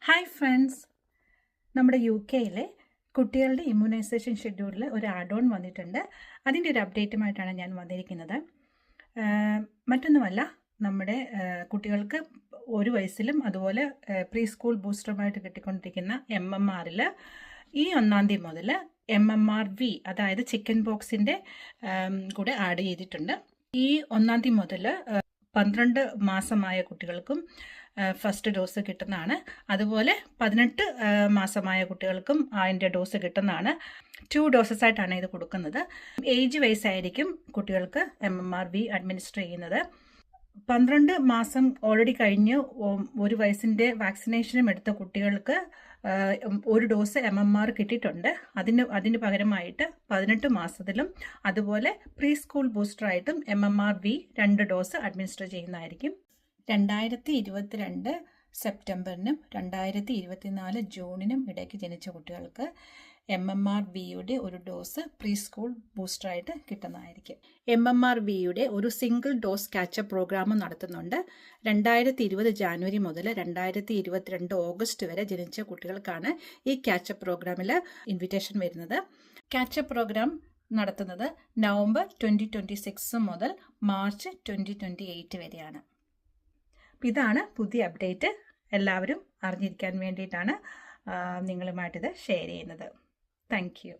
Hi friends, നമ്മുടെ UK-യിലെ കുട്ടികളുടെ immunisation ഷെഡ്യൂളിൽ ഒരു ആഡ് ഓൺ വന്നിട്ടുണ്ട്. അതിൻ്റെ ഒരു അപ്ഡേറ്റുമായിട്ടാണ് ഞാൻ വന്നിരിക്കുന്നത്. മറ്റൊന്നുമല്ല, നമ്മുടെ കുട്ടികൾക്ക് 1 വയസ്സിലും അതുപോലെ പ്രീ സ്കൂൾ ബൂസ്റ്ററുമായിട്ട് കിട്ടിക്കൊണ്ടിരിക്കുന്ന MMR-ൽ ഈ 1-ാം തീയതി മുതൽ MMR-V, അതായത് ചിക്കൻ ബോക്സിൻ്റെ കൂടെ ആഡ് ചെയ്തിട്ടുണ്ട്. ഈ 1-ാം തീയതി മുതൽ 12 മാസമായ കുട്ടികൾക്കും ഫസ്റ്റ് ഡോസ് കിട്ടുന്നതാണ്. അതുപോലെ 18 മാസമായ കുട്ടികൾക്കും അതിൻ്റെ ഡോസ് കിട്ടുന്നതാണ്. 2 ഡോസസ് ആയിട്ടാണ് ഇത് കൊടുക്കുന്നത്. ഏജ് വൈസ് ആയിരിക്കും കുട്ടികൾക്ക് MMR-V അഡ്മിനിസ്റ്റർ ചെയ്യുന്നത്. 12 മാസം ഓൾറെഡി കഴിഞ്ഞ് 1 വയസ്സിൻ്റെ വാക്സിനേഷനും എടുത്ത കുട്ടികൾക്ക് 1 ഡോസ് MMR കിട്ടിയിട്ടുണ്ട്. അതിന് പകരമായിട്ട് 18 മാസത്തിലും അതുപോലെ പ്രീ സ്കൂൾ ബൂസ്റ്ററായിട്ടും MMR-V 2 ഡോസ് അഡ്മിനിസ്റ്റർ ചെയ്യുന്നതായിരിക്കും. 2022 സെപ്റ്റംബറിനും 2024 ജൂണിനും ഇടയ്ക്ക് ജനിച്ച കുട്ടികൾക്ക് MMR-Vയുടെ 1 ഡോസ് പ്രീ സ്കൂൾ ബൂസ്റ്ററായിട്ട് കിട്ടുന്നതായിരിക്കും. MMR-Vയുടെ ഒരു സിംഗിൾ ഡോസ് കാച്ചപ്പ് പ്രോഗ്രാം നടത്തുന്നുണ്ട്. 2020 ജാനുവരി മുതൽ 2022 ഓഗസ്റ്റ് വരെ ജനിച്ച കുട്ടികൾക്കാണ് ഈ കാച്ചപ്പ് പ്രോഗ്രാമിൽ ഇൻവിറ്റേഷൻ വരുന്നത്. കാച്ചപ്പ് പ്രോഗ്രാം നടത്തുന്നത് നവംബർ 2026 മുതൽ മാർച്ച് 2028 വരെയാണ്. ഇതാണ് പുതിയ അപ്ഡേറ്റ്. എല്ലാവരും അറിഞ്ഞിരിക്കാൻ വേണ്ടിയിട്ടാണ് നിങ്ങളുമായിട്ടിത് ഷെയർ ചെയ്യുന്നത്. Thank you.